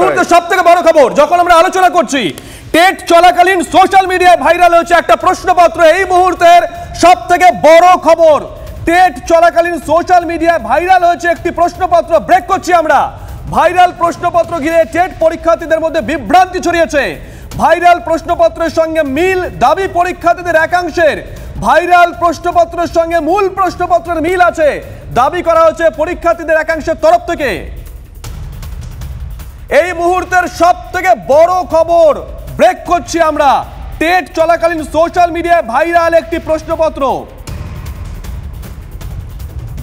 মুহূর্তে সবথেকে বড় খবর যখন আমরা আলোচনা করছি টেট চলাকালীন সোশ্যাল মিডিয়ায় ভাইরাল হয়েছে একটা প্রশ্নপত্র। এই মুহূর্তের সবথেকে বড় খবর, টেট চলাকালীন সোশ্যাল মিডিয়ায় ভাইরাল হয়েছে একটি প্রশ্নপত্র। ব্রেক করছি আমরা। ভাইরাল প্রশ্নপত্র ঘিরে টেট পরীক্ষার্থীদের মধ্যে বিভ্রান্তি ছড়িয়েছে। ভাইরাল প্রশ্নপত্রের সঙ্গে মিল দাবি পরীক্ষার্থীদের একাংশের। ভাইরাল প্রশ্নপত্রের সঙ্গে মূল প্রশ্নপত্রের মিল আছে দাবি করা হচ্ছে পরীক্ষার্থীদের একাংশের তরফ থেকে। এই মুহূর্তের সবথেকে বড় খবর, ব্রেক করছি আমরা। টেট চলাকালীন সোশ্যাল মিডিয়ায় ভাইরাল একটি প্রশ্নপত্র।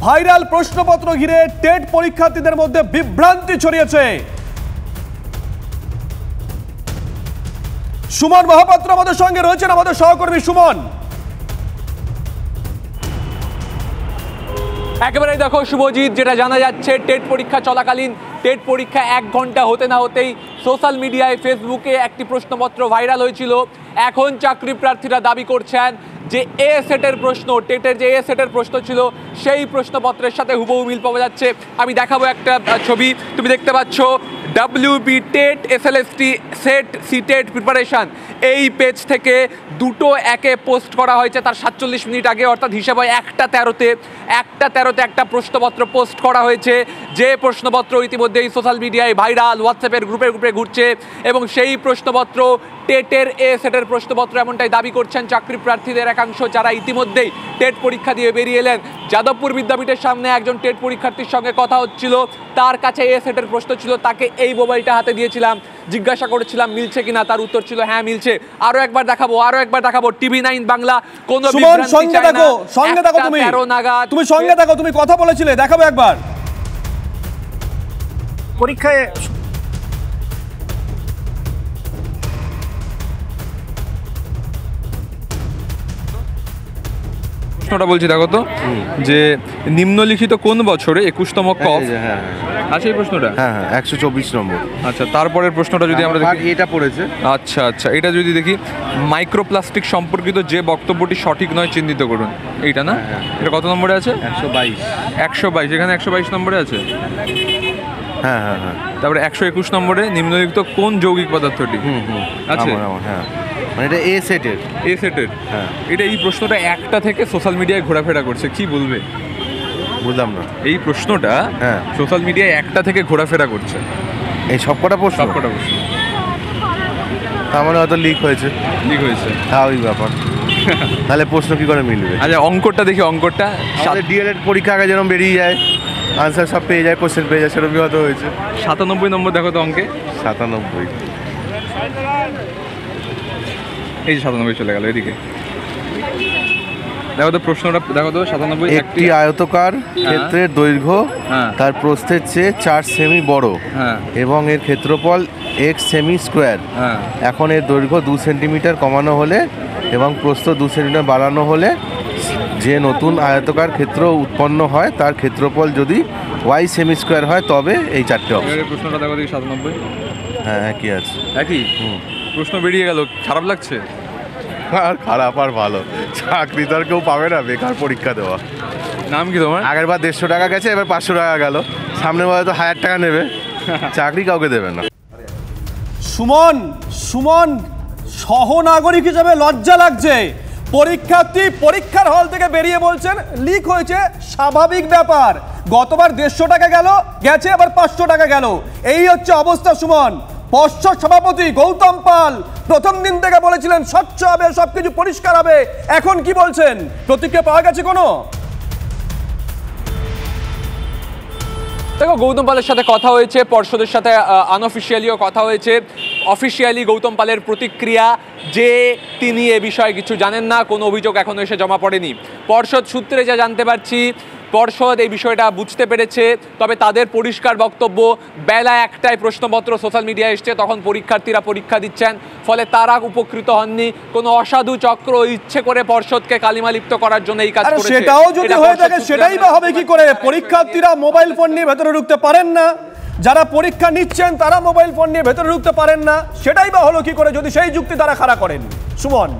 ভাইরাল প্রশ্নপত্র ঘিরে টেট পরীক্ষার্থীদের মধ্যে বিভ্রান্তি ছড়িয়েছে। সুমন মহাপাত্র আমাদের সঙ্গে রয়েছেন, আমাদের সহকর্মী সুমন। একেবারে দেখো শুভজিৎ, যেটা জানা যাচ্ছে টেট পরীক্ষা চলাকালীন, টেট পরীক্ষা 1 ঘন্টা হতে না হতেই সোশ্যাল মিডিয়ায় ফেসবুকে একটি প্রশ্নপত্র ভাইরাল হয়েছিল। এখন চাকরি প্রার্থীরা দাবি করছেন যে এ সেটের প্রশ্ন, টেটের যে এ সেটের প্রশ্ন ছিল সেই প্রশ্নপত্রের সাথে হুবহু মিল পাওয়া যাচ্ছে। আমি দেখাবো একটা ছবি, তুমি দেখতে পাচ্ছ WB TET SLST set CTET preparation. এই পেজ থেকে দুটো একে পোস্ট করা হয়েছে তার 47 মিনিট আগে, অর্থাৎ হিসাব হয় 1টা 13-তে একটা প্রশ্নপত্র পোস্ট করা হয়েছে। যে প্রশ্নপত্র ইতিমধ্যেই সোশ্যাল মিডিয়ায় ভাইরাল, হোয়াটসঅ্যাপের গ্রুপে ঘুরছে এবং সেই প্রশ্নপত্র টেটের এ সেটের প্রশ্নপত্র, এমনটাই দাবি করছেন চাকরি প্রার্থীদের একাংশ যারা ইতিমধ্যেই টেট পরীক্ষা দিয়ে বেরিয়ে এলেন। যাদবপুর বিদ্যাপীঠের সামনে একজন টেট পরীক্ষার্থীর সঙ্গে কথা হচ্ছিল, তার কাছে এ সেটের প্রশ্ন ছিল, তাকে এই মোবাইলটা হাতে দিয়েছিলাম, জিজ্ঞাসা করেছিলাম মিলছে কিনা, তার উত্তর ছিল হ্যাঁ মিলছে। আরো একবার দেখাবো TV9 বাংলা। কোন সঙ্গে থাকো তুমি, 13 নাগাদ তুমি সঙ্গে থাকো, তুমি কথা বলেছিলে, দেখাবো একবার। পরীক্ষায় প্রশ্নটা বলছি দেখো তো, যে নিম্নলিখিত কোন বছরে 21তম কপ আছে এই প্রশ্নটা? হ্যাঁ 124 নম্বর। আচ্ছা, তারপরের প্রশ্নটা যদি আমরা দেখি, এটা পড়েছে। আচ্ছা, এটা যদি দেখি, মাইক্রোপ্লাস্টিক সম্পর্কিত যে বক্তব্যটি সঠিক নয় চিহ্নিত করুন। এইটা না? এটা কত নম্বরে আছে? 122। এখানে 122 নম্বরে আছে। হ্যাঁ। তারপরে 121 নম্বরে নিম্নলিখিত কোন যৌগিক পদার্থটি আছে? হ্যাঁ, মানে এটা এ সেটের। হ্যাঁ, এটা এই প্রশ্নটা 1টা থেকে সোশ্যাল মিডিয়ায় ঘোরাফেরা করছে, কি বলবে? বুঝলাম না। এই প্রশ্নটা সোশ্যাল মিডিয়ায় 1টা থেকে ঘোরাফেরা করছে। এই সবকটা প্রশ্ন তার মানে হয়তো লিক হয়েছে। হ্যাঁ, ওই ব্যাপার। তাহলে প্রশ্ন কি করে মিলবে? আচ্ছা, অঙ্কটা দেখি। অঙ্কটা ডিএলএড পরীক্ষা আগে যেরকম বেরিয়ে যায়, আনসার সব পেয়ে যায়, কোশ্চেন পেয়ে যায়, সেরকমই হয়তো হয়েছে। 97 নম্বর দেখো তো অঙ্কে। 97। এই যে 97 চলে গেল এদিকে। দেখো তো প্রশ্নটা, দেখো তো 97। একটি আয়তকার ক্ষেত্রের দৈর্ঘ্য তার প্রস্থের চেয়ে 4 সেমি বড় এবং এর ক্ষেত্রফল x সেমি স্কোয়ার। এখন এর দৈর্ঘ্য 2 সেন্টিমিটার কমানো হলে এবং প্রস্থ 2 সেন্টিমিটার বাড়ানো হলে যে নতুন আয়তকার ক্ষেত্র উৎপন্ন হয় তার ক্ষেত্রফল যদি y সেমি স্কোয়ার হয় তবে এই 4টে অপশন। প্রশ্নটা দেখো দেখি 97। হ্যাঁ, একই আছে। একই প্রশ্ন বেরিয়ে গেল, খারাপ লাগছে? আর খারাপ আর ভালো, চাকরি তো আর কেউ পাবে না, বেকার পরীক্ষা দেওয়া। নাম কি তোমার? আগের বার 150 টাকা গেছে, এবার 500 টাকা গেল, সামনে বার তো 1000 টাকা নেবে। চাকরি কাউকে দেবে না। সুমন সহনাগরিক হিসেবে লজ্জা লাগছে। পরীক্ষার্থী পরীক্ষার হল থেকে বেরিয়ে বলছেন লিক হয়েছে, স্বাভাবিক ব্যাপার। গতবার 150 টাকা গেছে, আবার 500 টাকা গেল। এই হচ্ছে অবস্থা সুমন। পর্ষদ সভাপতি গৌতম পাল প্রথম দিন থেকে বলেছিলেন স্বচ্ছ হবে, সবকিছু পরিষ্কার হবে। এখন কি বলছেন? প্রতিক্রিয়া পাওয়া গেছে কোনো? দেখো, গৌতম পালের সাথে কথা হয়েছে, পর্ষদের সাথে আনঅফিসিয়ালিও কথা হয়েছে। অফিসিয়ালি গৌতম পালের প্রতিক্রিয়া যে তিনি এ বিষয়ে কিছু জানেন না, কোনো অভিযোগ এখনো এসে জমা পড়েনি। পর্ষদ সূত্রে যা জানতে পারছি, পর্ষদ এই বিষয়টা বুঝতে পেরেছে, তবে তাদের পরিষ্কার বক্তব্য, বেলা 1টায় প্রশ্নপত্র সোশ্যাল মিডিয়ায় এসছে, তখন পরীক্ষার্থীরা পরীক্ষা দিচ্ছেন, ফলে তারা উপকৃত হননি। কোনো অসাধু চক্র ইচ্ছে করে পর্ষদকে কালিমালিপ্ত করার জন্য এই কাজ করেছে। সেটাও যদি হয়ে থাকে, সেটাই বা হবে কি করে? পরীক্ষার্থীরা মোবাইল ফোন নিয়ে ভেতরে ঢুকতে পারেন না, যারা পরীক্ষা নিচ্ছেন তারা মোবাইল ফোন নিয়ে ভেতরে ঢুকতে পারেন না, সেটাই বা হলো কি করে যদি সেই যুক্তি তারা খাড়া করেন? সুমন,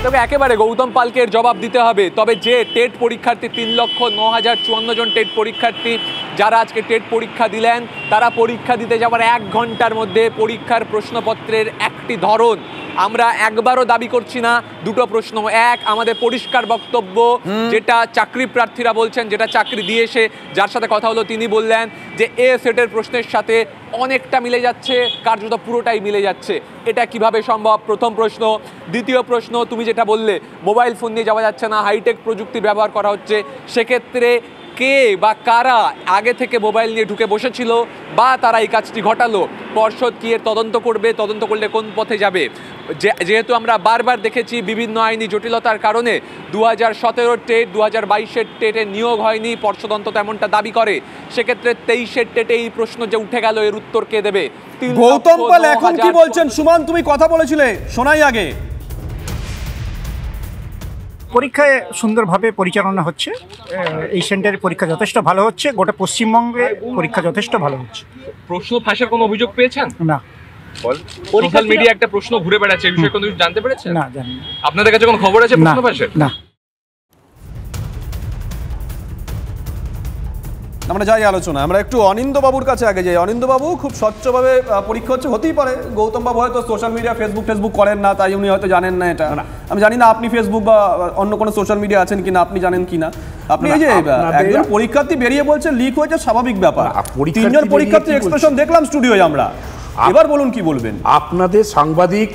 তবে একেবারে গৌতম পালকে জবাব দিতে হবে। তবে যে টেট পরীক্ষার্থী 3,09,054 জন টেট পরীক্ষার্থী যারা আজকে টেট পরীক্ষা দিলেন তারা পরীক্ষা দিতে যাওয়ার 1 ঘন্টার মধ্যে পরীক্ষার প্রশ্নপত্রের একটি ধরন আমরা একবারও দাবি করছি না, দুটো প্রশ্ন। এক, আমাদের পরিষ্কার বক্তব্য যেটা চাকরি প্রার্থীরা বলছেন, যেটা চাকরি দিয়ে এসে যার সাথে কথা হলো তিনি বললেন যে এ সেটের প্রশ্নের সাথে অনেকটা মিলে যাচ্ছে, কার্যত পুরোটাই মিলে যাচ্ছে। এটা কিভাবে সম্ভব? প্রথম প্রশ্ন। দ্বিতীয় প্রশ্ন, তুমি যেটা বললে মোবাইল ফোন নিয়ে যাওয়া যাচ্ছে না, হাইটেক প্রযুক্তির ব্যবহার করা হচ্ছে, সেক্ষেত্রে কে বা কারা আগে থেকে মোবাইল নিয়ে ঢুকে বসেছিল বা তারা এই কাজটি ঘটালো? পর্ষদ কি এর তদন্ত করবে? তদন্ত করলে কোন পথে যাবে? যেহেতু আমরা বারবার দেখেছি বিভিন্ন আইনি জটিলতার কারণে 2017 টেট 2022 টেটে নিয়োগ হয়নি, পর্ষদ অন্তত এমনটা দাবি করে। সেক্ষেত্রে 23 টেটে এই প্রশ্ন যে উঠে গেল, এর উত্তর কে দেবে? গৌতম পাল এখন কি বলছেন? সুমন, তুমি কথা বলেছিলে শোনাই আগে। পরীক্ষায় সুন্দরভাবে পরিচালনা হচ্ছে, এই সেন্টারের পরীক্ষা যথেষ্ট ভালো হচ্ছে, গোটা পশ্চিমবঙ্গে পরীক্ষা যথেষ্ট ভালো হচ্ছে। প্রশ্ন ফাঁসের কোনো অভিযোগ পেয়েছেন? না। সোশ্যাল মিডিয়া একটা প্রশ্ন ঘুরে বেড়াচ্ছে, এই বিষয়ে কোনো কিছু জানতে পেরেছেন? না, জানি না। আপনাদের কাছে কোনো খবর আছে প্রশ্ন ফাঁসের? না। আমরা যাই আলোচনা, আমরা একটু অনিন্দ্যবাবুর কাছে আগে যাই। অনিন্দ্যবাবু, খুব স্বচ্ছভাবে পরীক্ষা হচ্ছে, হতেই পারে গৌতম বাবু হয়তো সোশ্যাল মিডিয়া ফেসবুক করেন না, তাই উনি হয়তো জানেন না এটা। আমি জানি না আপনি ফেসবুক বা অন্য কোনো সোশ্যাল মিডিয়া আছেন কিনা, আপনি জানেন কিনা। আপনি এই যে একজন পরীক্ষার্থী বেরিয়ে বলছে লিক হয়েছে, স্বাভাবিক ব্যাপার। 3 জন পরীক্ষার্থী এক্সপ্রেশন দেখলাম স্টুডিওয় আমরা। এবার বলুন কি বলবেন। আপনাদের সাংবাদিক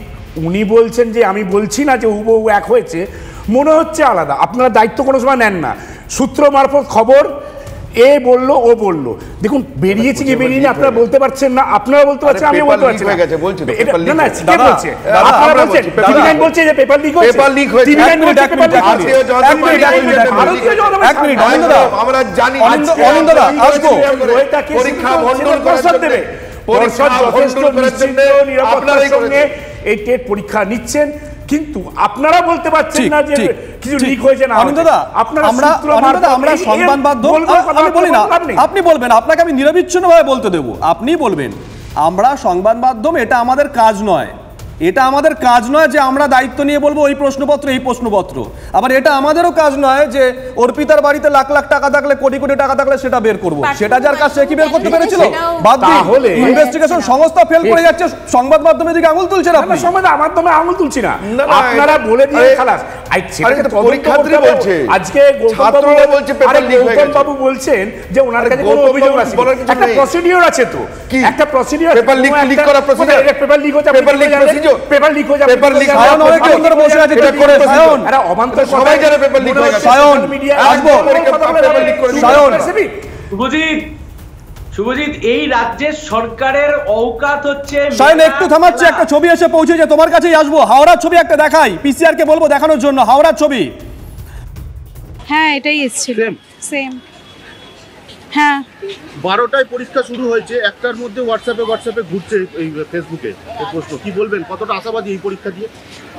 উনি বলছেন যে আমি বলছি না যে হুবহু এক হয়েছে, মনে হচ্ছে আলাদা। আপনারা দায়িত্ব কোনো সময় নেন না, সূত্র মারফত খবর এ বললো ও বললো। দেখুন বেরিয়েছে কি বেরিয়ে আপনারা বলতে পারছেন না, আপনারা বলতে পারছেন, আমি বলতে পারছি না। আপনারা বলছেন টিভি9 বলছে যে পেপার লিক হয়েছে, টিভি9 বলছে পেপার লিক হয়েছে। আমরা জানি অনিন্দ্যদা আসবো, পরীক্ষা মণ্ডল পরিষদ দেবে, পরিষদ যথেষ্ট নিশ্চিন্ত নিরাপত্তার সঙ্গে এই টেট পরীক্ষা নিচ্ছেন, কিন্তু আপনারা বলতে পারছেন না যে কিছু লিক হয়েছে না। অনিন্দ্যদা, আমরা সংবাদ মাধ্যম, আমি বলি না, আপনি বলবেন, আপনাকে আমি নিরবিচ্ছিন্নভাবে বলতে দেবো, আপনি বলবেন। আমরা সংবাদ মাধ্যম, এটা আমাদের কাজ নয়, এটা আমাদের কাজ নয় যে আমরা দায়িত্ব নিয়ে বলবো ওই প্রশ্নপত্র এই প্রশ্নপত্র। আবার এটা আমাদেরও কাজ নয় যে অর্পিতার বাড়িতে লাখ লাখ টাকা থাকলে, কোটি কোটি টাকা থাকলে সেটা বের করবো। সেটা যার কাছে সে কি বের করতে পেরেছিল? বাদ দিন, ইনভেস্টিগেশন সংস্থা ফেল করে যাচ্ছে, সংবাদ মাধ্যমের দিকে আঙুল তুলছেন আপনি। সংবাদ মাধ্যমে আঙুল তুলছি না, আপনারা বলে দিয়ে খালাস। পরীক্ষার্থী বলছে, আজকে ছাত্ররা বলছে পেপার লিক হয়ে গেছে। গৌতম বাবু বলছেন যে ওনার কাছে কোনো অভিযোগ আছে, একটা প্রসিডিউর আছে, তো একটা প্রসিডিউর, পেপার লিক করা প্রসিডিউর, পেপার লিক হচ্ছে, পেপার লিক পেপার লিক হয়ে যাবে, পেপার লিক সায়ন অনেকক্ষণ ধরে বসে আছে, এটা করে সায়ন, আরে অবান্তর সবাই জানে পেপার লিক হয়ে গেছে। সায়ন আসবো, সায়ন। শুভজিৎ, এই রাজ্যের সরকারের অওকাত হচ্ছে। সায়ন একটু থামাচ্ছে, একটা ছবি এসে পৌঁছেছে, তোমার কাছেই আসবো। হাওড়ার ছবি একটা দেখাই, পিসিআর কে বলবো দেখানোর জন্য। হাওড়ার ছবি, হ্যাঁ এটাই এসেছিল, সেম। হ্যাঁ 12টায় পরীক্ষা শুরু হয়েছে, একটার মধ্যে হোয়াটসঅ্যাপে ঘুরছে এই ফেসবুকে এই প্রশ্ন। কি বলবেন, কতটা আশাবাদী এই পরীক্ষা দিয়ে?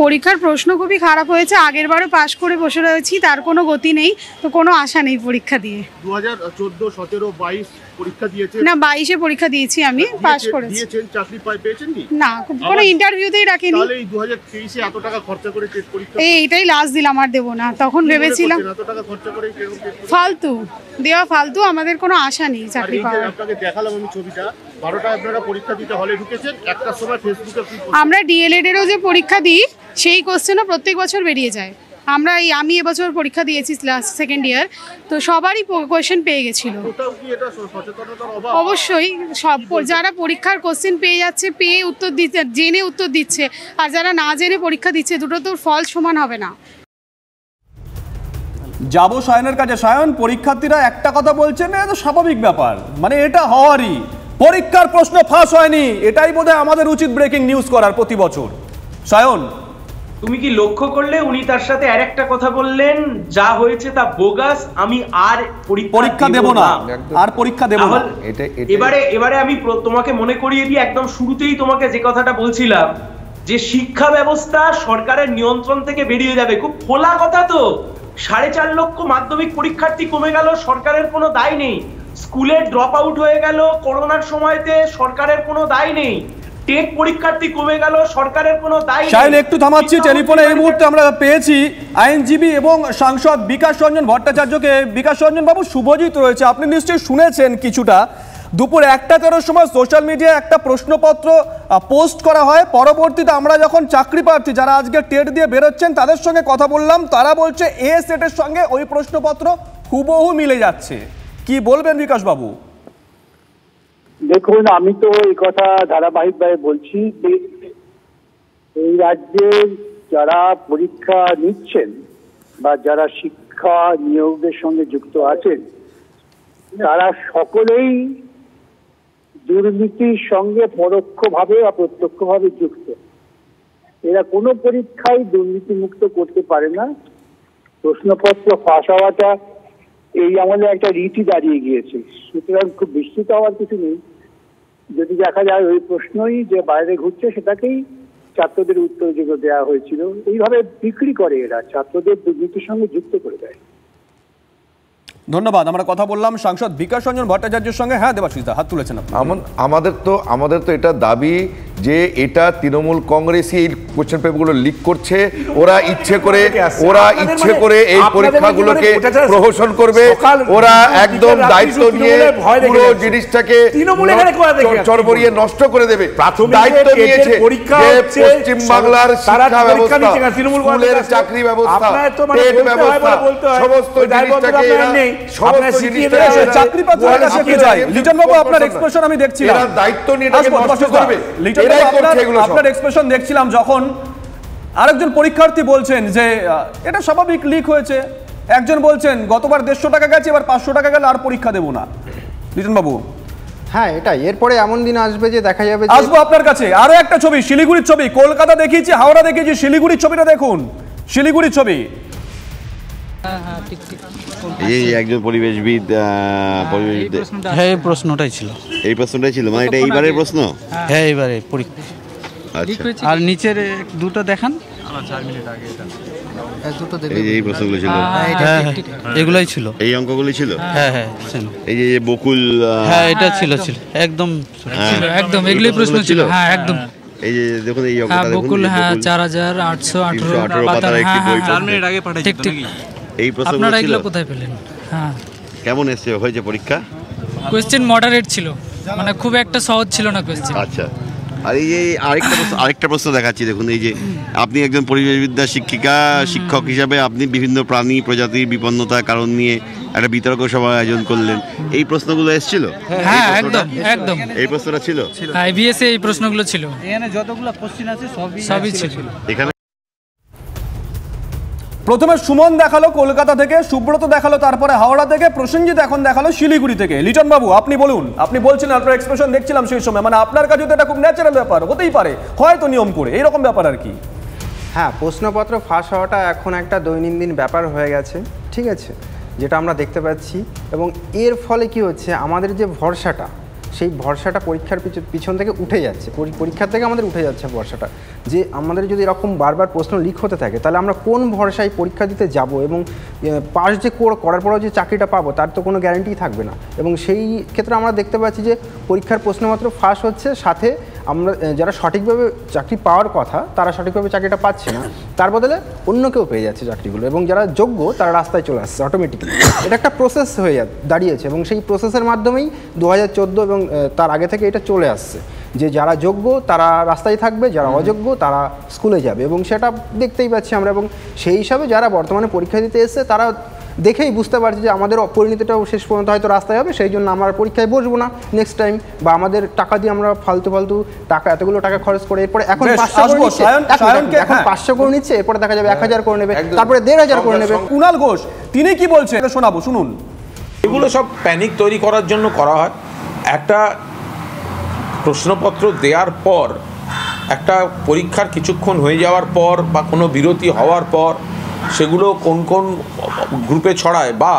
পরীক্ষার প্রশ্ন খুবই খারাপ হয়েছে, আগের বারও পাশ করে বসে রয়েছি, তার কোনো গতি নেই, তো কোনো আশা নেই পরীক্ষা দিয়ে। 2014, 17, 22 পরীক্ষা দিয়েছে না, 22-এ পরীক্ষা দিয়েছি আমি, পাশ করেছি। দিয়েছেন, চাকরি পেয়েছেন কি? না, কোনো ইন্টারভিউতেই রাখিনি। তাহলে এই 2023-এ এত টাকা খরচা করে টেস্ট পরীক্ষা, এইটাই লাস্ট দিলাম, আর দেবো না। তখন ভেবেছিলাম এত টাকা খরচা করে ফালতু দেওয়া, ফালতু, আমাদের কোনো আশা নেই চাকরি পাওয়ার। আপনাকে দেখালাম আমি ছবিটা, 12টায় আপনারা পরীক্ষা দিতে হলে ঢুকেছেন, একটার সময় ফেসবুকে আমরা ডিএলএড এরও যে পরীক্ষা দিই সেই কোশ্চেনও প্রত্যেক বছর বেরিয়ে যায়। আমি এবছর পরীক্ষা দিয়েছি ক্লাস সেকেন্ড ইয়ার, তো সবারই কোশ্চেন পেয়ে গেছিল। অবশ্যই সব যারা পরীক্ষার কোশ্চেন পেয়ে যাচ্ছে, পেয়ে উত্তর দিচ্ছে, জেনে উত্তর দিচ্ছে, আর যারা না জেনে পরীক্ষা দিচ্ছে, দুটো তো ফল সমান হবে না। যাবো সায়নের কাছে। সায়ন, পরীক্ষার্থীরা একটা কথা বলছেন, এটা স্বাভাবিক ব্যাপার, মানে এটা হওয়ারই। পরীক্ষার প্রশ্ন ফাঁস হয়নি, এটাই বোধহয় আমাদের উচিত ব্রেকিং নিউজ করার প্রতি বছর। সায়ন, তুমি কি লক্ষ্য করলে উনি তার সাথে আরেকটা কথা বললেন, যা হয়েছে তা বোগাস, আমি আর পরীক্ষা দেব না, আর পরীক্ষা দেব না। এবারে আমি তোমাকে মনে করিয়ে দিই, একদম শুরুতেই তোমাকে যে কথাটা বলছিলাম, যে শিক্ষা ব্যবস্থা সরকারের নিয়ন্ত্রণ থেকে বেরিয়ে যাবে, খুব খোলা কথা তো। 4.5 লক্ষ মাধ্যমিক পরীক্ষার্থী কমে গেল, সরকারের কোনো দায় নেই। স্কুলে ড্রপ আউট হয়ে গেল করোনার সময়তে, সরকারের কোনো দায় নেই। টেট পরীক্ষার্থী কমে গেল, সরকারের কোনো দায় নেই। সায়ন একটু থামাচ্ছি, টেলিফোনে এই মুহূর্তে আমরা পেয়েছি আইনজীবী এবং সাংসদ বিকাশ রঞ্জন ভট্টাচার্যকে। বিকাশ রঞ্জন বাবু, শুভজিৎ রয়েছে, আপনি নিশ্চয়ই শুনেছেন কিছুটা। দুপুর 1:13 সময় সোশ্যাল মিডিয়ায় একটা প্রশ্নপত্র পোস্ট করা হয়। পরবর্তীতে আমরা যখন চাকরি প্রার্থী যারা আজকে টেট দিয়ে বেরোচ্ছেন তাদের সঙ্গে কথা বললাম, তারা বলছে এ সেটের সঙ্গে ওই প্রশ্নপত্র হুবহু মিলে যাচ্ছে। কি বলবেন বিকাশ বাবু? দেখুন, আমি তো এই কথা ধারাবাহিকভাবে বলছি যে এই রাজ্যের যারা পরীক্ষা নিচ্ছেন বা যারা শিক্ষা নিয়োগের সঙ্গে যুক্ত আছেন তারা সকলেই দুর্নীতির সঙ্গে পরোক্ষভাবে বা প্রত্যক্ষভাবে যুক্ত। এরা কোনো পরীক্ষায় দুর্নীতিমুক্ত করতে পারে না। প্রশ্নপত্র ফাঁস হওয়াটা এই আমলে একটা রীতি দাঁড়িয়ে গিয়েছে, সুতরাং খুব বিস্মিত হওয়ার কিছু নেই। যদি দেখা যায় ওই প্রশ্নই যে বাইরে ঘুরছে সেটাকেই ছাত্রদের উত্তর যেগুলো দেওয়া হয়েছিল, এইভাবে বিক্রি করে এরা, ছাত্রদের দুর্নীতির সঙ্গে যুক্ত করে দেয়। ধন্যবাদ। আমরা কথা বললাম সাংসদ বিকাশ রঞ্জন ভট্টাচার্যের সঙ্গে। হ্যাঁ দেবাশিস দা, হাত তুলেছেন। আমাদের তো এটা দাবি যে এটা তৃণমূল কংগ্রেসই এই কোশ্চেন পেপারগুলো লিক করছে। ওরা ইচ্ছে করে এই পরীক্ষাগুলোকে প্রহসন করবে। ওরা একদম দায়িত্ব নিয়ে পুরো জিনিসটাকে চরবরিয়ে নষ্ট করে দেবে। দায়িত্ব নিয়েছে যে পশ্চিম বাংলার শিক্ষা ব্যবস্থা, স্কুলের চাকরি ব্যবস্থা, টেট ব্যবস্থা, সমস্ত জিনিসটাকে চাকরি পাত্রের কাছে কি যায়? লিটন বাবু, আপনার এক্সপ্রেশন আমি দেখছিলাম, দায়িত্ব নিয়ে এটাকে নষ্ট করবে। আপনার এক্সপ্রেশন দেখছিলাম যখন আরেকজন পরীক্ষার্থী বলছেন যে এটা স্বাভাবিক লিক হয়েছে, একজন বলছেন গতবার 150 টাকা গেছে, এবার 500 টাকা গেলে আর পরীক্ষা দেবো না। লিটন বাবু, হ্যাঁ এটাই, এরপরে এমন দিন আসবে যে দেখা যাবে। আসবো আপনার কাছে। আরো একটা ছবি, শিলিগুড়ির ছবি। কলকাতা দেখিয়েছি, হাওড়া দেখিয়েছি, শিলিগুড়ির ছবিটা দেখুন। শিলিগুড়ির ছবি। এই একজন পরিবেশবিদ, হ্যাঁ এই প্রশ্নটাই ছিল, মানে এটা এইবারের প্রশ্ন। হ্যাঁ এইবারে পরীক্ষা। আচ্ছা, আর নিচের দুটো দেখান, এই প্রশ্নগুলো ছিল, এগুলাই ছিল, এই অঙ্কগুলি ছিল। হ্যাঁ হ্যাঁ, এই যে বকুল, হ্যাঁ এটা ছিল একদম একদম এগুলোই প্রশ্ন ছিল। হ্যাঁ একদম। এই যে দেখুন এই অঙ্কটা দেখুন, বকুল, হ্যাঁ 4818 পাতা। হ্যাঁ 4 মিনিট আগে পাঠাইছি। ঠিক ঠিক। এই প্রশ্ন আপনারা এগুলো কোথায় পেলেন? হ্যাঁ, কেমন এসে হয়েছে পরীক্ষা? কোশ্চেন মডারেট ছিল, মানে খুব একটা সহজ ছিল না কোশ্চেন। আচ্ছা, আর এই যে আরেকটা প্রশ্ন দেখাচ্ছি দেখুন। এই যে আপনি একজন পরিবেশবিদ্যা শিক্ষক হিসাবে আপনি বিভিন্ন প্রাণী প্রজাতির বিপন্নতার কারণ নিয়ে একটা বিতর্ক সভা আয়োজন করলেন, এই প্রশ্নগুলো এসেছিল? হ্যাঁ একদম একদম, এই প্রশ্নটা ছিল। আইবিএস এই প্রশ্নগুলো ছিল, এখানে যতগুলো কোশ্চেন আছে সবই ছিল এখানে। প্রথমে সুমন দেখালো কলকাতা থেকে, সুব্রত দেখালো তারপরে হাওড়া থেকে, প্রসেনজিৎ এখন দেখালো শিলিগুড়ি থেকে। লিটন বাবু, আপনি বলুন। আপনি বলছেন, আপনার এক্সপ্রেশন দেখছিলাম সেই সময়, মানে আপনার কাছে তো এটা খুব ন্যাচারাল ব্যাপার, হতেই পারে হয়তো নিয়ম করে, এইরকম ব্যাপার আর কি। হ্যাঁ, প্রশ্নপত্র ফাঁস হওয়াটা এখন একটা দৈনন্দিন ব্যাপার হয়ে গেছে, ঠিক আছে, যেটা আমরা দেখতে পাচ্ছি। এবং এর ফলে কি হচ্ছে, আমাদের যে ভরসাটা, সেই ভরসাটা পরীক্ষার পিছন থেকে উঠে যাচ্ছে, পরীক্ষার থেকে আমাদের উঠে যাচ্ছে ভরসাটা। যে আমাদের যদি এরকম বারবার প্রশ্ন লিক হতে থাকে তাহলে আমরা কোন ভরসায় পরীক্ষা দিতে যাব, এবং পাস যে করার পরেও যে চাকরিটা পাবো তার তো কোনো গ্যারান্টি থাকবে না। এবং সেই ক্ষেত্রে আমরা দেখতে পাচ্ছি যে পরীক্ষার প্রশ্নপত্র ফাঁস হচ্ছে, সাথে আমরা যারা সঠিকভাবে চাকরি পাওয়ার কথা তারা সঠিকভাবে চাকরিটা পাচ্ছে না, তার বদলে অন্য কেউ পেয়ে যাচ্ছে চাকরিগুলো, এবং যারা যোগ্য তারা রাস্তায় চলে আসছে অটোমেটিক্যালি। এটা একটা প্রসেস হয়ে দাঁড়িয়েছে, এবং সেই প্রসেসের মাধ্যমেই 2014 এবং তার আগে থেকে এটা চলে আসছে যে যারা যোগ্য তারা রাস্তায় থাকবে, যারা অযোগ্য তারা স্কুলে যাবে, এবং সেটা দেখতেই পাচ্ছি আমরা। এবং সেই হিসাবে যারা বর্তমানে পরীক্ষা দিতে এসছে তারা দেখেই বুঝতে পারছি যে আমাদের পরিণতিটাও শেষ পর্যন্ত হয়তো রাস্তায় হবে, সেই জন্য আমরা পরীক্ষায় বসবো না নেক্সট টাইম, বা আমাদের টাকা দিয়ে আমরা ফালতু টাকা, এতগুলো টাকা খরচ করে এরপরে এখন 500 করে নিচ্ছে, এরপরে দেখা যাবে 1000 করে নেবে, তারপরে 1500 করে নেবে। কুণাল ঘোষ তিনি কি বলছেন শোনাবো, শুনুন। এগুলো সব প্যানিক তৈরি করার জন্য করা হয়। একটা প্রশ্নপত্র দেওয়ার পর, একটা পরীক্ষার কিছুক্ষণ হয়ে যাওয়ার পর বা কোনো বিরতি হওয়ার পর সেগুলো কোন কোন গ্রুপে ছড়ায়, বা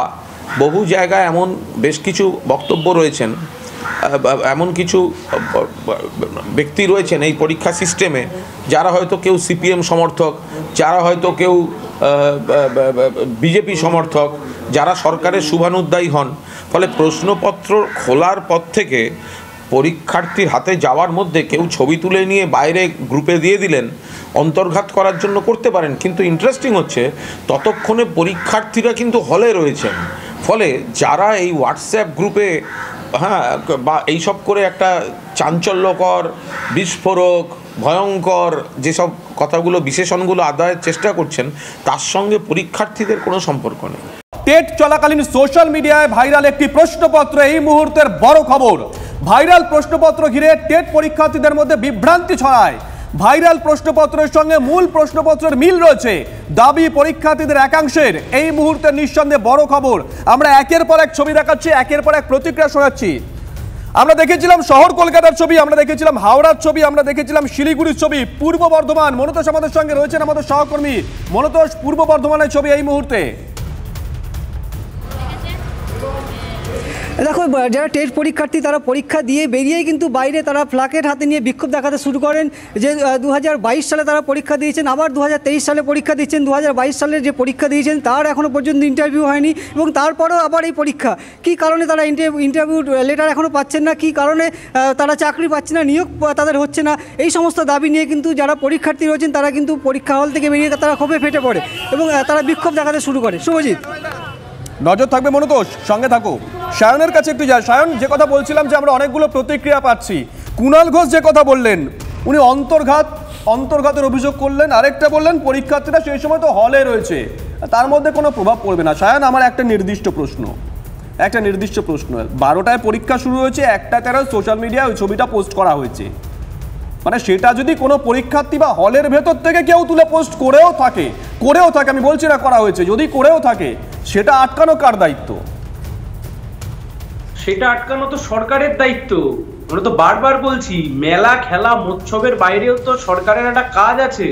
বহু জায়গায় এমন বেশ কিছু বক্তব্য রয়েছেন, এমন কিছু ব্যক্তি রয়েছেন এই পরীক্ষা সিস্টেমে যারা হয়তো কেউ সিপিএম সমর্থক, যারা হয়তো কেউ বিজেপি সমর্থক, যারা সরকারের শুভানুধ্যায়ী হন। ফলে প্রশ্নপত্র খোলার পর থেকে পরীক্ষার্থীর হাতে যাওয়ার মধ্যে কেউ ছবি তুলে নিয়ে বাইরে গ্রুপে দিয়ে দিলেন, অন্তর্ঘাত করার জন্য করতে পারেন, কিন্তু ইন্টারেস্টিং হচ্ছে ততক্ষণে পরীক্ষার্থীরা কিন্তু হলে রয়েছেন। ফলে যারা এই হোয়াটসঅ্যাপ গ্রুপে বা এইসব করে একটা চাঞ্চল্যকর, বিস্ফোরক, ভয়ঙ্কর যেসব কথাগুলো বিশেষণগুলো আদায়ের চেষ্টা করছেন, তার সঙ্গে পরীক্ষার্থীদের কোনো সম্পর্ক নেই। টেট চলাকালীন সোশ্যাল মিডিয়ায় ভাইরাল একটি প্রশ্নপত্র এই মুহূর্তের বড় খবর। ভাইরাল প্রশ্নপত্র ঘিরে টেট পরীক্ষার্থীদের মধ্যে বিভ্রান্তি ছড়ায়। ভাইরাল প্রশ্নপত্রের সঙ্গে মূল প্রশ্নপত্রের মিল রয়েছে, দাবি পরীক্ষার্থীদের একাংশের। এই মুহূর্তে নিঃসন্দেহে বড় খবর। আমরা একের পর এক ছবি দেখাচ্ছি, একের পর এক প্রতিক্রিয়া শোনাচ্ছি। আমরা দেখেছিলাম শহর কলকাতার ছবি, আমরা দেখেছিলাম হাওড়ার ছবি, আমরা দেখেছিলাম শিলিগুড়ির ছবি, পূর্ব বর্ধমান। মনতোষ আমাদের সঙ্গে রয়েছেন, আমাদের সহকর্মী মনতোষ। পূর্ব বর্ধমানের ছবি এই মুহূর্তে। দেখো, যারা টেট পরীক্ষার্থী তারা পরীক্ষা দিয়ে বেরিয়েই কিন্তু বাইরে তারা প্লাকেট হাতে নিয়ে বিক্ষোভ দেখাতে শুরু করেন যে 2022 সালে তারা পরীক্ষা দিয়েছেন, আবার 2023 সালে পরীক্ষা দিচ্ছেন। 2022 সালের যে পরীক্ষা দিয়েছেন তার এখনও পর্যন্ত ইন্টারভিউ হয়নি, এবং তারপরেও আবার এই পরীক্ষা। কী কারণে তারা ইন্টারভিউ লেটার এখনও পাচ্ছেন না, কী কারণে তারা চাকরি পাচ্ছে না, নিয়োগ তাদের হচ্ছে না, এই সমস্ত দাবি নিয়ে কিন্তু যারা পরীক্ষার্থী রয়েছেন তারা কিন্তু পরীক্ষা হল থেকে বেরিয়ে তারা ক্ষোভে ফেটে পড়ে এবং তারা বিক্ষোভ দেখাতে শুরু করে। শুভজিৎ, নজর থাকবে মনতোষ, সঙ্গে থাকো। সায়নের কাছে একটু যায়। সায়ন, যে কথা বলছিলাম যে আমরা অনেকগুলো প্রতিক্রিয়া পাচ্ছি, কুণাল ঘোষ যে কথা বললেন, উনি অন্তর্ঘাতের অভিযোগ করলেন, আরেকটা বললেন পরীক্ষার্থীরা সেই সময় তো হলে রয়েছে, তার মধ্যে কোনো প্রভাব পড়বে না। সায়ন, আমার একটা নির্দিষ্ট প্রশ্ন 12টায় পরীক্ষা শুরু হয়েছে, 1টা সোশ্যাল মিডিয়ায় ওই ছবিটা পোস্ট করা হয়েছে, মানে সেটা যদি কোনো পরীক্ষার্থী বা হলের ভেতর থেকে কেউ তুলে পোস্ট করেও থাকে, আমি বলছি না করা হয়েছে, যদি করেও থাকে, সেটা আটকানো কার দায়িত্ব? সেটা আটকানো তো সরকারের দায়িত্ব। আমরা তো বারবার বলছি, মেলা খেলা মৎসবের বাইরেও তো সরকারের একটা কাজ আছে,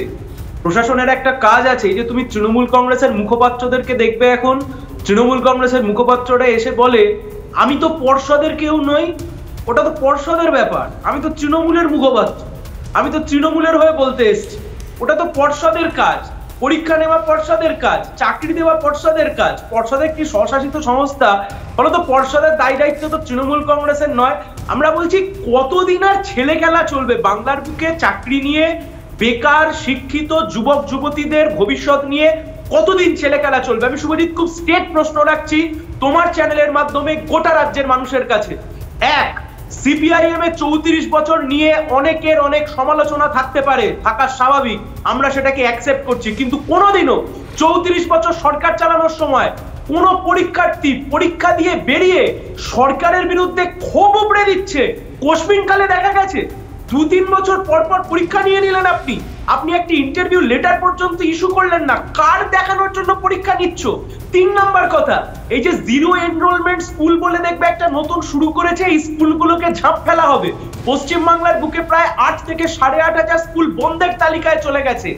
প্রশাসনের একটা কাজ আছে। এই যে তুমি তৃণমূল কংগ্রেসের মুখপাত্রদেরকে দেখবে, এখন তৃণমূল কংগ্রেসের মুখপাত্ররা এসে বলে আমি তো পর্ষদের কেউ নই, ওটা তো পর্ষদের ব্যাপার, আমি তো তৃণমূলের মুখপাত্র, আমি তো তৃণমূলের হয়ে বলতে এসছি, ওটা তো পর্ষদের কাজ। পরীক্ষা নেওয়া পর্ষদের কাজ, চাকরি দেওয়া পর্ষদের কাজ। পর্ষদের কি স্বশাসিত সংস্থা? ফলত পর্ষদের দায় দায়িত্ব তো তৃণমূল কংগ্রেসের নয়। আমরা বলছি কতদিন আর ছেলে খেলা চলবে বাংলার বুকে? চাকরি নিয়ে বেকার শিক্ষিত যুবক যুবতীদের ভবিষ্যৎ নিয়ে কতদিন ছেলে খেলা চলবে? আমি শুভজিৎ খুব স্ট্রেট প্রশ্ন রাখছি তোমার চ্যানেলের মাধ্যমে গোটা রাজ্যের মানুষের কাছে। এক, সিপিআইএম এ 34 বছর নিয়ে অনেকের অনেক সমালোচনা থাকতে পারে, থাকা স্বাভাবিক, আমরা সেটাকে অ্যাকসেপ্ট করছি, কিন্তু কোনোদিনও 34 বছর সরকার চালানোর সময় কোন পরীক্ষার্থী পরীক্ষা দিয়ে বেরিয়ে সরকারের বিরুদ্ধে ক্ষোভ উপড়ে দিচ্ছে কোশ্মিন কালে দেখা গেছে? 2-3 বছর পর পর পরীক্ষা নিয়ে নিলেন আপনি একটি ইন্টারভিউ লেটার পর্যন্ত ইস্যু করলেন না। কার দেখানোর জন্য পরীক্ষা নিচ্ছ? 3 নাম্বার কথা, এই যে জিরো এনরোলমেন্ট স্কুল বলে দেখবে একটা নতুন শুরু করেছে, এই স্কুলগুলোকে ঝাঁপ ফেলা হবে। পশ্চিমবাংলার বুকে প্রায় 8 থেকে 8,500 স্কুল বন্ধের তালিকায় চলে গেছে।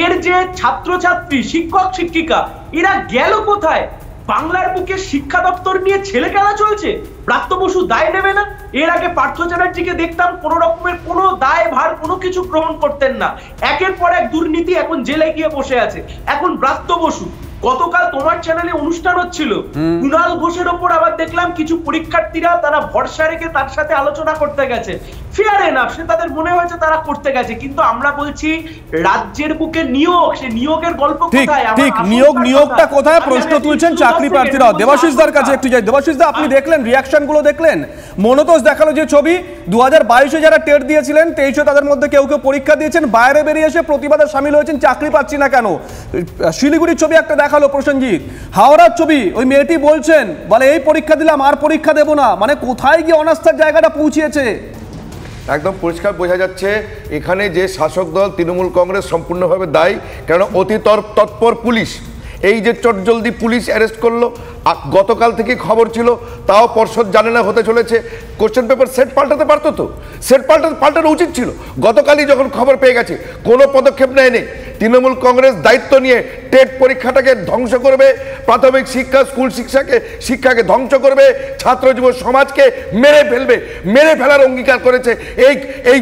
এর যে ছাত্রছাত্রী, শিক্ষক শিক্ষিকা, এরা গেল কোথায়? বাংলার বুকে শিক্ষা দপ্তর নিয়ে ছেলে খেলা চলছে, প্রাপ্ত বসু দায় নেবে না? এর আগে পার্থ চ্যাটার্জিকে দেখতাম কোন রকমের কোনো দায় ভার কোনো কিছু গ্রহণ করতেন না, একের পর এক দুর্নীতি, এখন জেলে গিয়ে বসে আছে। এখন প্রাপ্ত বসু, গতকাল তোমার চ্যানেলে অনুষ্ঠান হচ্ছিল, কুণাল ঘোষের ওপর আবার দেখলাম কিছু পরীক্ষার্থীরা তারা ভরসা রেখে তার সাথে আলোচনা করতে গেছে। ফেয়ার এনাফ, সে তাদের মনে হয়েছে তারা করতে গেছে, কিন্তু আমরা বলছি রাজ্যের বুকে নিয়োগ, সে নিয়োগের গল্প কোথায়? ঠিক, নিয়োগটা কোথায় প্রশ্ন তুলছেন চাকরি প্রার্থীরা। দেবাশিস দার কাছে একটু যাই। দেবাশিস দা, আপনি দেখলেন রিয়াকশন গুলো দেখলেন? মনতোষ দেখালো যে ছবি, 2022-এ যারা টেট দিয়েছিলেন, 23-এ তাদের মধ্যে কেউ কেউ পরীক্ষা দিয়েছেন, বাইরে বেরিয়ে এসে প্রতিবাদে সামিল হয়েছেন, চাকরি পাচ্ছি না কেন। শিলিগুড়ির ছবি একটা দেখালো প্রসেনজিৎ, হাওড়ার ছবি, ওই মেয়েটি বলছেন, বলে এই পরীক্ষা দিলাম আর পরীক্ষা দেব না, মানে কোথায় গিয়ে অনাস্থার জায়গাটা পৌঁছিয়েছে? একদম পরিষ্কার বোঝা যাচ্ছে এখানে যে শাসক দল তৃণমূল কংগ্রেস সম্পূর্ণভাবে দায়ী। কারণ অতি তৎপর পুলিশ, এই যে চটজলদি পুলিশ অ্যারেস্ট করলো, গতকাল থেকে খবর ছিল, তাও পর্ষদ জানে না হতে চলেছে। কোশ্চেন পেপার সেট পাল্টাতে পারতো তো, সেট পাল্টানো উচিত ছিল। গতকালই যখন খবর পেয়ে গেছে, কোনো পদক্ষেপ নেয়নি তৃণমূল কংগ্রেস, দায়িত্ব নিয়ে টেট পরীক্ষাটাকে ধ্বংস করবে, প্রাথমিক শিক্ষা স্কুল শিক্ষাকে ধ্বংস করবে, ছাত্র যুব সমাজকে মেরে ফেলার অঙ্গীকার করেছে এই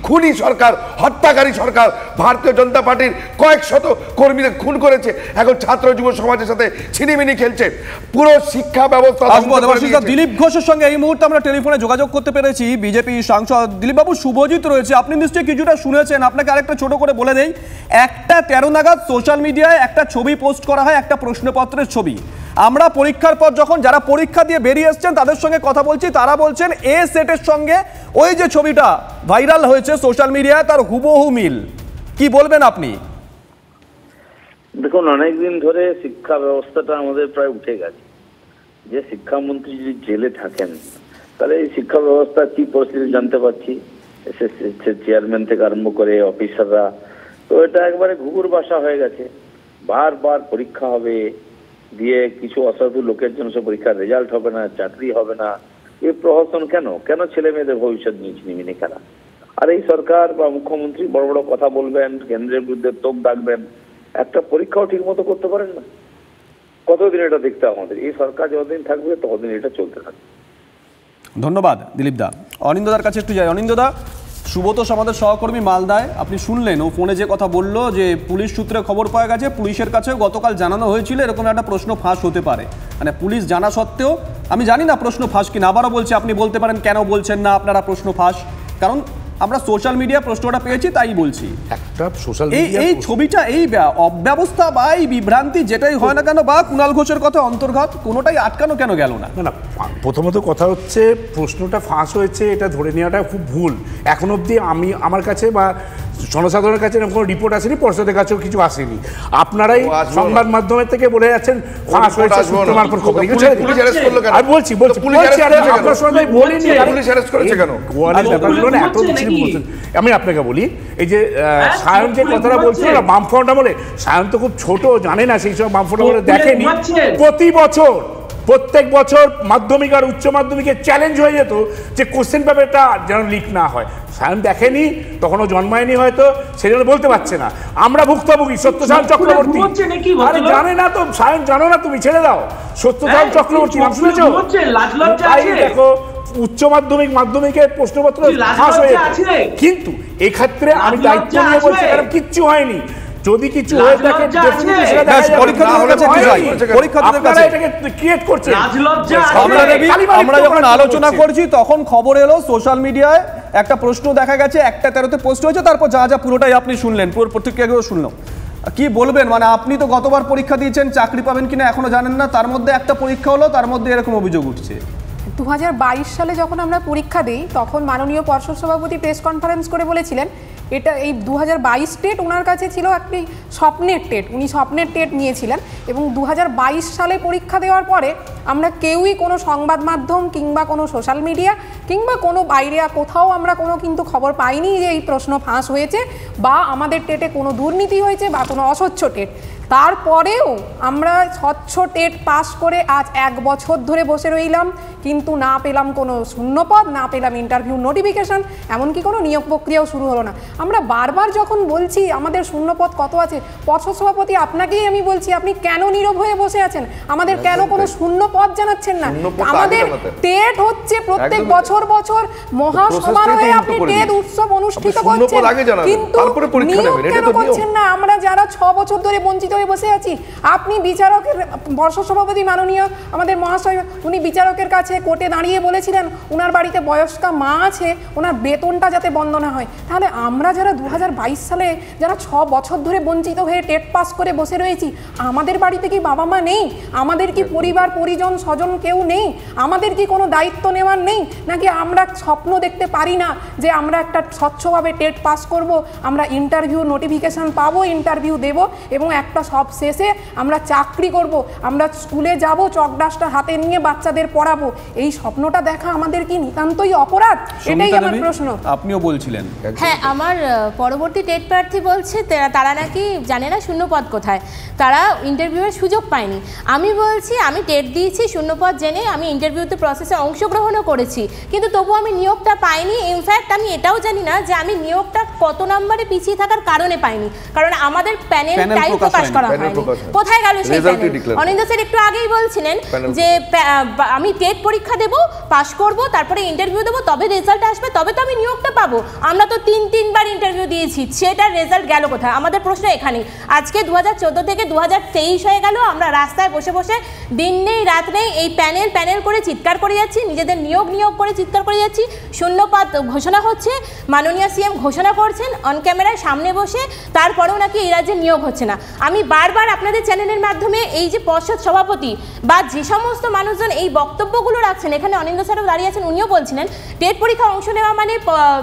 খুনি সরকার, হত্যাকারী সরকার। ভারতীয় জনতা পার্টির কয়েক শত কর্মীদের খুন করেছে, এখন ছাত্র যুব সমাজের সাথে ছিনিমিনি খেলছে, পুরো শিক্ষা ব্যবস্থা। দিলীপ ঘোষের সঙ্গে এই মুহূর্তে আমরা টেলিফোনে যোগাযোগ করতে পেরেছি, বিজেপি সাংসদ দিলীপ বাবু। শুভজিৎ রয়েছে, আপনি নিশ্চয়ই কিছুটা শুনেছেন। আপনাকে আরেকটা ছোট করে বলে দেই, 1:13 নাগাদ সোশ্যাল মিডিয়ায় একটা ছবি পোস্ট করা হয়, একটা প্রশ্নপত্রের ছবি। আমরা পরীক্ষার পর যখন যারা পরীক্ষা দিয়ে বেরিয়ে এসছেন তাদের সঙ্গে কথা বলছি, তারা বলছেন এ সেটের সঙ্গে ওই যে ছবিটা ভাইরাল হয়েছে সোশ্যাল মিডিয়ায় তার হুবহু মিল। কি বলবেন আপনি? দেখুন, অনেকদিন ধরে শিক্ষা ব্যবস্থাটা আমাদের প্রায় উঠে গেছে। যে শিক্ষামন্ত্রী যদি জেলে থাকেন তাহলে এই শিক্ষা ব্যবস্থা কি পরিস্থিতি জানতে পারছি, চেয়ারম্যান থেকে আরম্ভ করে অফিসাররা, তো এটা একবারে ঘুঘুর বাসা হয়ে গেছে। বারবার পরীক্ষা হবে, দিয়ে কিছু অসাধু লোকের জন্য সে পরীক্ষার রেজাল্ট হবে না, চাকরি হবে না। এই প্রহসন কেন ছেলে মেয়েদের ভবিষ্যৎ নিয়ে ছিনিমিনি খেলা? আর এই সরকার বা মুখ্যমন্ত্রী বড় বড় কথা বলবেন, কেন্দ্রের বিরুদ্ধে তোপ ডাকবেন, একটা পরীক্ষাও ঠিক মতো করতে পারেন না। কতদিন এটা দেখতে আমাদের? এই সরকার যতদিন থাকবে ততদিন এটা চলতে থাকবে। ধন্যবাদ দিলীপ দা। অনিন্দদার কাছে একটু যাই। অনিন্দদা, সুব্রত আমাদের সহকর্মী মালদায়, আপনি শুনলেন ও ফোনে যে কথা বললো যে পুলিশ সূত্রে খবর পাওয়া গেছে, পুলিশের কাছেও গতকাল জানানো হয়েছিল এরকম একটা প্রশ্ন ফাঁস হতে পারে। মানে পুলিশ জানা সত্ত্বেও, আমি জানি না প্রশ্ন ফাঁস কিনা, আবারও বলছি, আপনি বলতে পারেন কেন বলছেন না আপনারা প্রশ্ন ফাঁস, কারণ আমরা সোশ্যাল মিডিয়া প্রশ্নটা পেয়েছি তাই বলছি। একটা সোশ্যাল এই ছবিটা, এই অব্যবস্থা বা এই বিভ্রান্তি যেটাই হয় না কেন, বা কুণাল ঘোষের কথা অন্তর্ঘাত, কোনোটাই আটকানো কেন গেল না? না, প্রথমত কথা হচ্ছে প্রশ্নটা ফাঁস হয়েছে এটা ধরে নেওয়াটা খুব ভুল। এখন অবধি আমার কাছে বা জনসাধারণের কাছে এরকম কোনো রিপোর্ট আসেনি, পর্ষদের কাছেও কিছু আসেনি। আপনারাই সংবাদ মাধ্যমের থেকে বলে যাচ্ছেন ফাঁস হয়েছে, সূত্র মারফত খবর। আমি বলছি আপনার সঙ্গে বলিনি, আমি আপনাকে বলি, এই যে সায়ন যে কথাটা বলছিল না বামফ্রন্ট আমলে, সায়ন তো খুব ছোট, জানে না সেই সব বামফ্রন্ট আমলে দেখেনি। প্রত্যেক বছর মাধ্যমিক আর উচ্চ মাধ্যমিকের চ্যালেঞ্জ হয়ে যেত যে কোশ্চেন পেপারটা যেন লিক না হয়। সায়ন দেখেনি, তখনও জন্মায়নি হয়তো, সেই জন্য বলতে পারছে না। আমরা ভুক্তভোগী। সত্যসায়ন চক্রবর্তী আরে জানে না তো, সায়ন জানো না তুমি, ছেড়ে দাও। সত্যসায়ন চক্রবর্তী নাম শুনেছো? দেখো, উচ্চ মাধ্যমিকের প্রশ্নপত্র ফাঁস হয়ে যেত, কিন্তু এক্ষেত্রে আমি দায়িত্ব নিয়ে বলছি কারণ কিচ্ছু হয়নি। যদি কিছু হয়ে থাকে আমরা যখন আলোচনা করছি তখন খবর এলো সোশ্যাল মিডিয়ায় একটা প্রশ্ন দেখা গেছে 1:13 পোস্ট হয়েছে, তারপর যা পুরোটাই আপনি শুনলেন, পুরো প্রতিক্রিয়াগুলো শুনলাম। কি বলবেন? মানে আপনি তো গতবার পরীক্ষা দিয়েছেন, চাকরি পাবেন কিনা এখনো জানেন না, তার মধ্যে একটা পরীক্ষা হলো, তার মধ্যে এরকম অভিযোগ উঠছে। 2022 সালে যখন আমরা পরীক্ষা দিই তখন মাননীয় পর্ষদ সভাপতি প্রেস কনফারেন্স করে বলেছিলেন এটা এই 2022 টেট ওনার কাছে ছিল একটি স্বপ্নের টেট, উনি স্বপ্নের টেট নিয়েছিলেন। এবং 2022 সালে পরীক্ষা দেওয়ার পরে আমরা কেউই কোনো সংবাদ মাধ্যম কিংবা কোনো সোশ্যাল মিডিয়া কিংবা কোনো বাইরে কোথাও আমরা কোনো কিন্তু খবর পাইনি যে এই প্রশ্ন ফাঁস হয়েছে বা আমাদের টেটে কোনো দুর্নীতি হয়েছে বা কোনো অস্বচ্ছ টেট। তারপরেও আমরা স্বচ্ছ টেট পাস করে আজ 1 বছর ধরে বসে রইলাম, কিন্তু না পেলাম কোনো শূন্যপদ, না পেলাম ইন্টারভিউ নোটিফিকেশান, এমনকি কোনো নিয়োগ প্রক্রিয়াও শুরু হলো না। আমরা বারবার যখন বলছি আমাদের শূন্যপদ কত আছে, পর্ষদ সভাপতি আপনাকেই আমি বলছি, আপনি কেন নীরব হয়ে বসে আছেন? আমাদের কেন কোনো শূন্যপদ জানাচ্ছেন না? আমাদের টেট হচ্ছে প্রত্যেক বছর মহাসমারোহে আপনি টেট উৎসব অনুষ্ঠিত করছেন, কিন্তু নিয়োগ কেন করছেন না? আমরা যারা 6 বছর ধরে বঞ্চিত হয়ে বসে আছি, আপনি বিচারকের, পর্ষদ সভাপতি মাননীয় আমাদের মহাশয়, উনি বিচারকের কাছে কোর্টে দাঁড়িয়ে বলেছিলেন ওনার বাড়িতে বয়স্কা মা আছে, ওনার বেতনটা যাতে বন্ধ না হয়। তাহলে আমরা যারা 2022 সালে যারা 6 বছর ধরে বঞ্চিত হয়ে টেট পাস করে বসে রয়েছি, আমাদের বাড়িতে কি বাবা মা নেই? আমাদের কি পরিবার পরিজন স্বজন কেউ নেই? আমাদের কি কোনো দায়িত্ব নেওয়ার নেই? নাকি আমরা স্বপ্ন দেখতে পারি না যে আমরা একটা স্বচ্ছভাবে টেট পাস করব, আমরা ইন্টারভিউ নোটিফিকেশান পাবো, ইন্টারভিউ দেব এবং একটা সব শেষে আমরা চাকরি করব, আমরা স্কুলে যাব, চকডাস্টার হাতে নিয়ে বাচ্চাদের পড়াবো? এই স্বপ্নটা দেখা আমাদের কি নিতান্তই অপরাধ? এটাই আমার প্রশ্ন। আপনিও বলছিলেন। হ্যাঁ, আমার পরবর্তী টেট প্রার্থী বলছে তারা নাকি জানে না শূন্যপদ কোথায়, তারা ইন্টারভিউয়ের সুযোগ পায়নি। আমি বলছি আমি টেট দিয়েছি, শূন্যপদ জেনে আমি ইন্টারভিউতে প্রসেসে অংশগ্রহণও করেছি, কিন্তু তবু আমি নিয়োগটা পাইনি। ইনফ্যাক্ট আমি এটাও জানি না যে আমি নিয়োগটা কত নম্বরে পিছিয়ে থাকার কারণে পাইনি, কারণ আমাদের প্যানেল টাইম প্রকাশ করা হয়নি। কোথায় গেল সেই প্যানেল? অনিন্দ্য স্যার একটু আগেই বলছিলেন যে আমি টেট পরীক্ষা দেব, পাস করব, তারপরে ইন্টারভিউ দেবো, তবে রেজাল্ট আসবে, তবে তো আমি নিয়োগটা পাবো। আমরা তো তিনবার ইন্টারভিউ দিয়েছি, সেটার রেজাল্ট গেল কোথায়? আমাদের প্রশ্ন এখানেই। আজকে 2014 থেকে 2023 হয়ে গেল, আমরা রাস্তায় বসে বসে দিন নেই রাত নেই এই প্যানেল করে চিৎকার করে যাচ্ছি, নিজেদের নিয়োগ করে চিৎকার করে যাচ্ছি। শূন্যপদ ঘোষণা হচ্ছে, মাননীয় সিএম ঘোষণা করছেন অন ক্যামেরায় সামনে বসে, তারপরেও নাকি এই রাজ্যে নিয়োগ হচ্ছে না। আমি বারবার আপনাদের চ্যানেলের মাধ্যমে এই যে পর্ষদ সভাপতি বা যে সমস্ত মানুষজন এই বক্তব্যগুলো রাখছেন, এখানে অনিন্দ্য স্যারও দাঁড়িয়ে আছেন, উনিও বলছিলেন টেট পরীক্ষায় অংশ নেওয়া মানে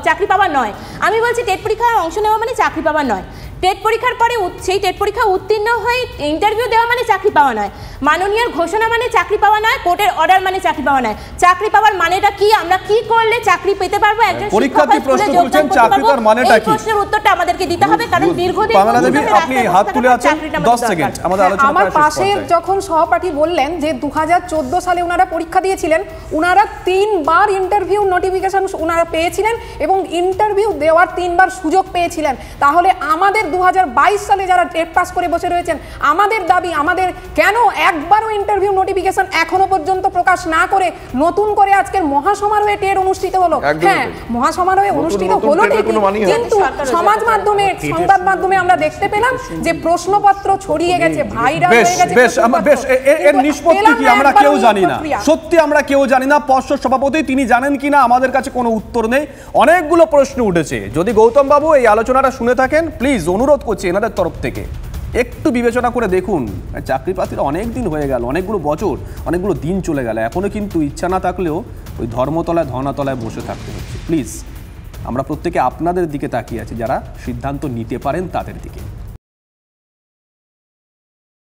চাকরি পাওয়া নয়। আমি বলছি টেট পরীক্ষায় অংশ নেওয়া মানে চাকরি পাওয়া নয়। টেট পরীক্ষার পরে সেই টেট পরীক্ষা উত্তীর্ণ হয়ে ইন্টারভিউ দেওয়া মানে চাকরি পাওয়া নয়। মাননীয় ঘোষণা মানে চাকরি পাওয়া নয়, কোর্টের অর্ডার মানে চাকরি পাওয়া নয়। চাকরি পাওয়ার মানেটা কি? আমরা কি করলে চাকরি পেতে পারবো? একজন পরীক্ষার্থী প্রশ্ন তুলছেন, চাকরি পাওয়ার মানেটা কি? এই প্রশ্নের উত্তরটা আমাদেরকে দিতে হবে, কারণ দীর্ঘদিন বাংলাদেবী আপনি হাত তুলে আছেন 10 সেকেন্ড আমাদের আলোচনা আমার পাশে যখন সহপাঠী বললেন যে 2014 সালে ওনারা পরীক্ষা দিয়েছিলেন, ওনারা 3 বার ইন্টারভিউ নোটিফিকেশন ওনারা পেয়েছিলেন এবং ইন্টারভিউ দেওয়ার 3 বার সুযোগ পেয়েছিলেন। তাহলে আমাদের 2022 সালে যারা টেট পাস করে বসে রয়েছেন, আমাদের দাবি, আমাদের কেন একবারও ইন্টারভিউ নোটিফিকেশন এখনো পর্যন্ত প্রকাশ না করে নতুন করে আজকের মহাসমারোহে টেট অনুষ্ঠিত হলো? হ্যাঁ, মহাসমারোহে অনুষ্ঠিত হলো ঠিকই, কিন্তু সমাজ মাধ্যমে, সংবাদ মাধ্যমে আমরা দেখতে পেলাম যে প্রশ্নপত্র ছড়িয়ে গেছে, ভাইরাল হয়ে গেছে। বেশ এর নিষ্পত্তি কি আমরা কেউ জানি না, সত্যি আমরা কেউ জানি না। পর্ষদ সভাপতি তিনি জানেন কিনা আমাদের কাছে কোনো উত্তর নেই। অনেকগুলো প্রশ্ন উঠেছে। যদি গৌতম বাবু এই আলোচনাটা শুনে থাকেন, প্লিজ অনুরোধ করছি এনাদের তরফ থেকে একটু বিবেচনা করে দেখুন। চাকরি প্রার্থীরা অনেক দিন হয়ে গেল, অনেকগুলো বছর, অনেকগুলো দিন চলে গেল, এখনো কিন্তু ইচ্ছা না থাকলেও ওই ধর্মতলায় ধনাতলায় বসে থাকতে হচ্ছে। প্লিজ আমরা প্রত্যেকে আপনাদের দিকে তাকিয়ে আছি, যারা সিদ্ধান্ত নিতে পারেন তাদের দিকে।